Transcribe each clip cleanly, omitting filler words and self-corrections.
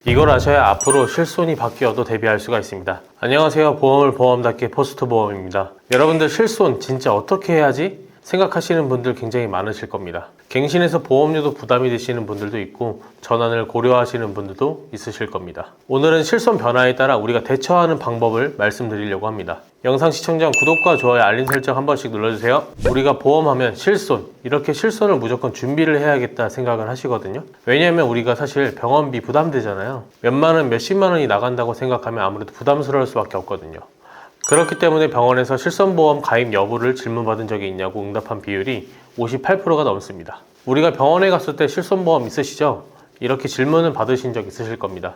이걸 아셔야 앞으로 실손이 바뀌어도 대비할 수가 있습니다. 안녕하세요. 보험을 보험답게 포스트보험입니다. 여러분들 실손 진짜 어떻게 해야지? 생각하시는 분들 굉장히 많으실 겁니다. 갱신해서 보험료도 부담이 되시는 분들도 있고 전환을 고려하시는 분들도 있으실 겁니다. 오늘은 실손 변화에 따라 우리가 대처하는 방법을 말씀드리려고 합니다. 영상 시청자 구독과 좋아요, 알림 설정 한 번씩 눌러주세요. 우리가 보험하면 실손, 이렇게 실손을 무조건 준비를 해야겠다 생각을 하시거든요. 왜냐하면 우리가 사실 병원비 부담되잖아요. 몇만 원, 몇십만 원이 나간다고 생각하면 아무래도 부담스러울 수밖에 없거든요. 그렇기 때문에 병원에서 실손보험 가입 여부를 질문받은 적이 있냐고 응답한 비율이 58%가 넘습니다. 우리가 병원에 갔을 때 실손보험 있으시죠? 이렇게 질문을 받으신 적 있으실 겁니다.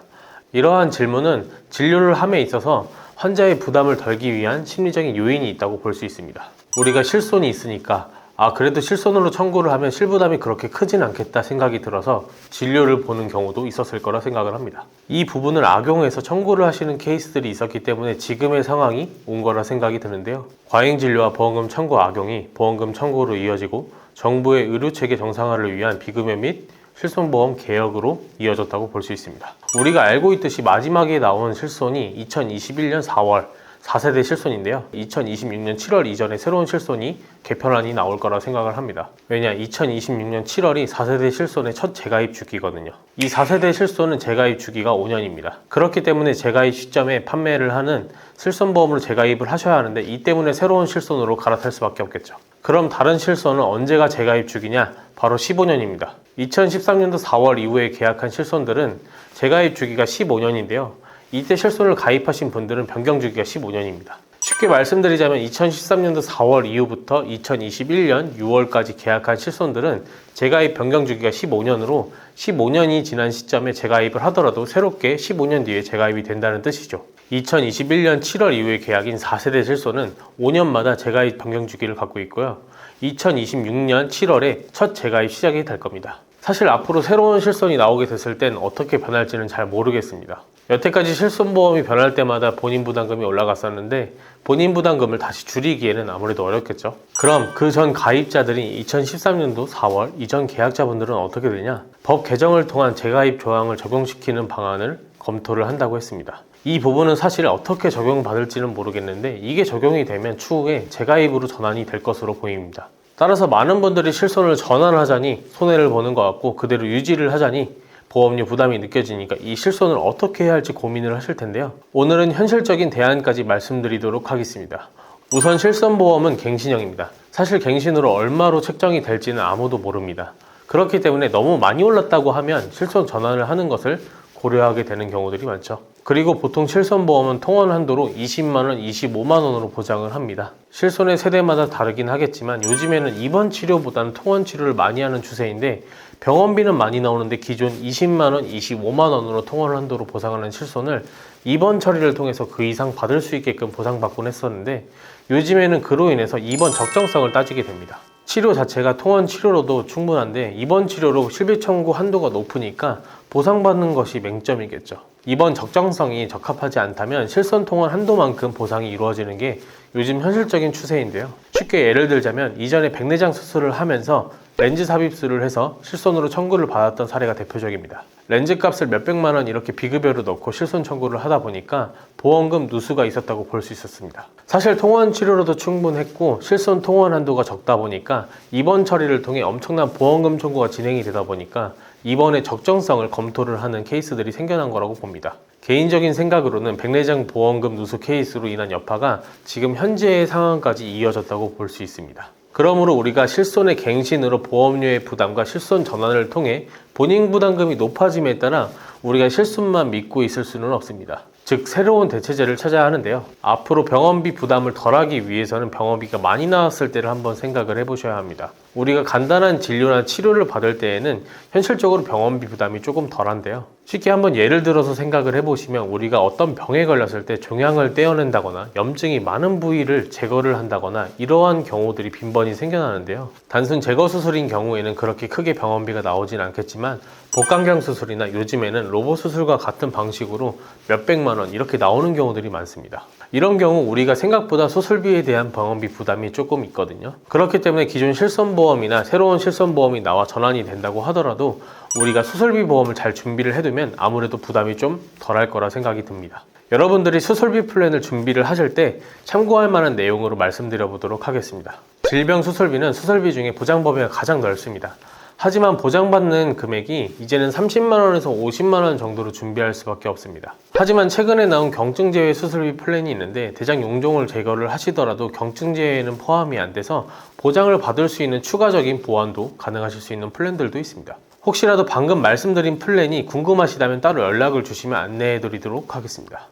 이러한 질문은 진료를 함에 있어서 환자의 부담을 덜기 위한 심리적인 요인이 있다고 볼 수 있습니다. 우리가 실손이 있으니까 그래도 실손으로 청구를 하면 실부담이 그렇게 크진 않겠다 생각이 들어서 진료를 보는 경우도 있었을 거라 생각을 합니다. 이 부분을 악용해서 청구를 하시는 케이스들이 있었기 때문에 지금의 상황이 온 거라 생각이 드는데요. 과잉진료와 보험금 청구 악용이 보험금 청구로 이어지고 정부의 의료체계 정상화를 위한 비급여 및 실손보험 개혁으로 이어졌다고 볼 수 있습니다. 우리가 알고 있듯이 마지막에 나온 실손이 2021년 4월 4세대 실손인데요. 2026년 7월 이전에 새로운 실손이 개편안이 나올 거라 생각을 합니다. 왜냐, 2026년 7월이 4세대 실손의 첫 재가입 주기거든요. 이 4세대 실손은 재가입 주기가 5년입니다. 그렇기 때문에 재가입 시점에 판매를 하는 실손보험으로 재가입을 하셔야 하는데 이 때문에 새로운 실손으로 갈아탈 수밖에 없겠죠. 그럼 다른 실손은 언제가 재가입 주기냐? 바로 15년입니다. 2013년도 4월 이후에 계약한 실손들은 재가입 주기가 15년인데요. 이때 실손을 가입하신 분들은 변경 주기가 15년입니다. 쉽게 말씀드리자면 2013년도 4월 이후부터 2021년 6월까지 계약한 실손들은 재가입 변경 주기가 15년으로 15년이 지난 시점에 재가입을 하더라도 새롭게 15년 뒤에 재가입이 된다는 뜻이죠. 2021년 7월 이후의 계약인 4세대 실손은 5년마다 재가입 변경 주기를 갖고 있고요. 2026년 7월에 첫 재가입 시작이 될 겁니다. 사실 앞으로 새로운 실손이 나오게 됐을 땐 어떻게 변할지는 잘 모르겠습니다. 여태까지 실손보험이 변할 때마다 본인 부담금이 올라갔었는데 본인 부담금을 다시 줄이기에는 아무래도 어렵겠죠. 그럼 그 전 가입자들이 2013년도 4월 이전 계약자분들은 어떻게 되냐? 법 개정을 통한 재가입 조항을 적용시키는 방안을 검토를 한다고 했습니다. 이 부분은 사실 어떻게 적용받을지는 모르겠는데 이게 적용이 되면 추후에 재가입으로 전환이 될 것으로 보입니다. 따라서 많은 분들이 실손을 전환하자니 손해를 보는 것 같고 그대로 유지를 하자니 보험료 부담이 느껴지니까 이 실손을 어떻게 해야 할지 고민을 하실 텐데요. 오늘은 현실적인 대안까지 말씀드리도록 하겠습니다. 우선 실손보험은 갱신형입니다. 사실 갱신으로 얼마로 책정이 될지는 아무도 모릅니다. 그렇기 때문에 너무 많이 올랐다고 하면 실손 전환을 하는 것을 고려하게 되는 경우들이 많죠. 그리고 보통 실손보험은 통원 한도로 20만원, 25만원으로 보장을 합니다. 실손의 세대마다 다르긴 하겠지만 요즘에는 입원 치료보다는 통원 치료를 많이 하는 추세인데 병원비는 많이 나오는데 기존 20만원, 25만원으로 통원 한도로 보상하는 실손을 입원 처리를 통해서 그 이상 받을 수 있게끔 보상받곤 했었는데 요즘에는 그로 인해서 입원 적정성을 따지게 됩니다. 치료 자체가 통원 치료로도 충분한데 입원 치료로 실비 청구 한도가 높으니까 보상받는 것이 맹점이겠죠. 입원 적정성이 적합하지 않다면 실손 통원 한도만큼 보상이 이루어지는 게 요즘 현실적인 추세인데요. 쉽게 예를 들자면 이전에 백내장 수술을 하면서 렌즈 삽입술을 해서 실손으로 청구를 받았던 사례가 대표적입니다. 렌즈 값을 몇백만 원 이렇게 비급여로 넣고 실손 청구를 하다 보니까 보험금 누수가 있었다고 볼 수 있었습니다. 사실 통원 치료로도 충분했고 실손 통원 한도가 적다 보니까 입원 처리를 통해 엄청난 보험금 청구가 진행이 되다 보니까 입원의 적정성을 검토를 하는 케이스들이 생겨난 거라고 봅니다. 개인적인 생각으로는 백내장 보험금 누수 케이스로 인한 여파가 지금 현재의 상황까지 이어졌다고 볼 수 있습니다. 그러므로 우리가 실손의 갱신으로 보험료의 부담과 실손 전환을 통해 본인 부담금이 높아짐에 따라 우리가 실손만 믿고 있을 수는 없습니다. 즉 새로운 대체제를 찾아야 하는데요. 앞으로 병원비 부담을 덜하기 위해서는 병원비가 많이 나왔을 때를 한번 생각을 해보셔야 합니다. 우리가 간단한 진료나 치료를 받을 때에는 현실적으로 병원비 부담이 조금 덜한데요. 쉽게 한번 예를 들어서 생각을 해보시면 우리가 어떤 병에 걸렸을 때 종양을 떼어낸다거나 염증이 많은 부위를 제거를 한다거나 이러한 경우들이 빈번히 생겨나는데요. 단순 제거 수술인 경우에는 그렇게 크게 병원비가 나오진 않겠지만 복강경 수술이나 요즘에는 로봇 수술과 같은 방식으로 몇백만 원 이렇게 나오는 경우들이 많습니다. 이런 경우 우리가 생각보다 수술비에 대한 병원비 부담이 조금 있거든요. 그렇기 때문에 기존 실손보험이나 새로운 실손보험이 나와 전환이 된다고 하더라도 우리가 수술비 보험을 잘 준비를 해두면 아무래도 부담이 좀 덜할 거라 생각이 듭니다. 여러분들이 수술비 플랜을 준비를 하실 때 참고할 만한 내용으로 말씀드려 보도록 하겠습니다. 질병 수술비는 수술비 중에 보장 범위가 가장 넓습니다. 하지만 보장받는 금액이 이제는 30만원에서 50만원 정도로 준비할 수밖에 없습니다. 하지만 최근에 나온 경증제외 수술비 플랜이 있는데 대장 용종을 제거를 하시더라도 경증제외에는 포함이 안 돼서 보장을 받을 수 있는 추가적인 보완도 가능하실 수 있는 플랜들도 있습니다. 혹시라도 방금 말씀드린 플랜이 궁금하시다면 따로 연락을 주시면 안내해 드리도록 하겠습니다.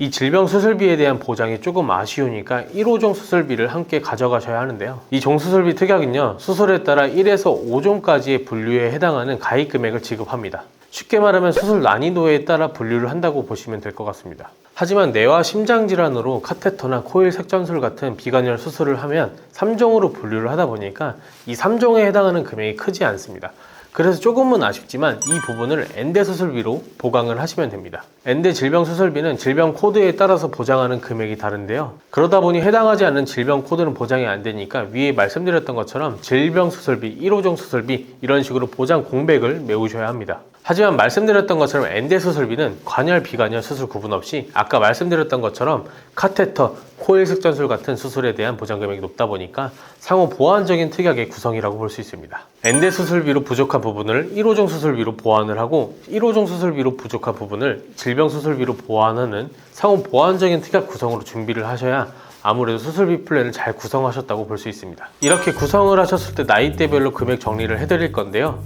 이 질병 수술비에 대한 보장이 조금 아쉬우니까 1호종 수술비를 함께 가져가셔야 하는데요. 이 종수술비 특약은요, 수술에 따라 1에서 5종까지의 분류에 해당하는 가입 금액을 지급합니다. 쉽게 말하면 수술 난이도에 따라 분류를 한다고 보시면 될 것 같습니다. 하지만 뇌와 심장 질환으로 카테터나 코일 색전술 같은 비관절 수술을 하면 3종으로 분류를 하다 보니까 이 3종에 해당하는 금액이 크지 않습니다. 그래서 조금은 아쉽지만 이 부분을 엔대 수술비로 보강을 하시면 됩니다. 엔대 질병 수술비는 질병 코드에 따라서 보장하는 금액이 다른데요. 그러다 보니 해당하지 않는 질병 코드는 보장이 안 되니까 위에 말씀드렸던 것처럼 질병 수술비, 1호종 수술비 이런 식으로 보장 공백을 메우셔야 합니다. 하지만 말씀드렸던 것처럼 엔대 수술비는 관열, 비관열 수술 구분 없이 아까 말씀드렸던 것처럼 카테터, 코일 색전술 같은 수술에 대한 보장 금액이 높다 보니까 상호 보완적인 특약의 구성이라고 볼 수 있습니다. 엔대 수술비로 부족한 부분을 1호종 수술비로 보완을 하고 1호종 수술비로 부족한 부분을 질병 수술비로 보완하는 상호 보완적인 특약 구성으로 준비를 하셔야 아무래도 수술비 플랜을 잘 구성하셨다고 볼 수 있습니다. 이렇게 구성을 하셨을 때 나이대별로 금액 정리를 해드릴 건데요.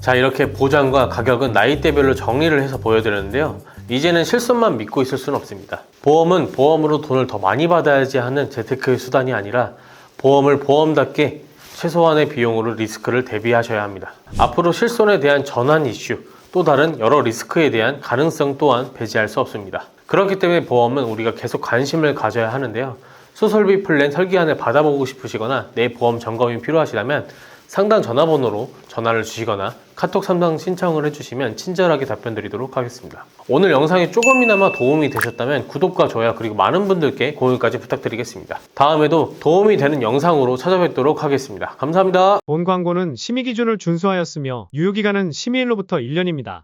자, 이렇게 보장과 가격은 나이대별로 정리를 해서 보여드렸는데요. 이제는 실손만 믿고 있을 수는 없습니다. 보험은 보험으로 돈을 더 많이 받아야지 하는 재테크의 수단이 아니라 보험을 보험답게 최소한의 비용으로 리스크를 대비하셔야 합니다. 앞으로 실손에 대한 전환 이슈, 또 다른 여러 리스크에 대한 가능성 또한 배제할 수 없습니다. 그렇기 때문에 보험은 우리가 계속 관심을 가져야 하는데요. 수술비 플랜 설계안을 받아보고 싶으시거나 내 보험 점검이 필요하시다면 상담 전화번호로 전화를 주시거나 카톡 상담 신청을 해주시면 친절하게 답변 드리도록 하겠습니다. 오늘 영상이 조금이나마 도움이 되셨다면 구독과 좋아요 그리고 많은 분들께 공유까지 부탁드리겠습니다. 다음에도 도움이 되는 영상으로 찾아뵙도록 하겠습니다. 감사합니다. 본 광고는 심의 기준을 준수하였으며 유효기간은 심의일로부터 1년입니다.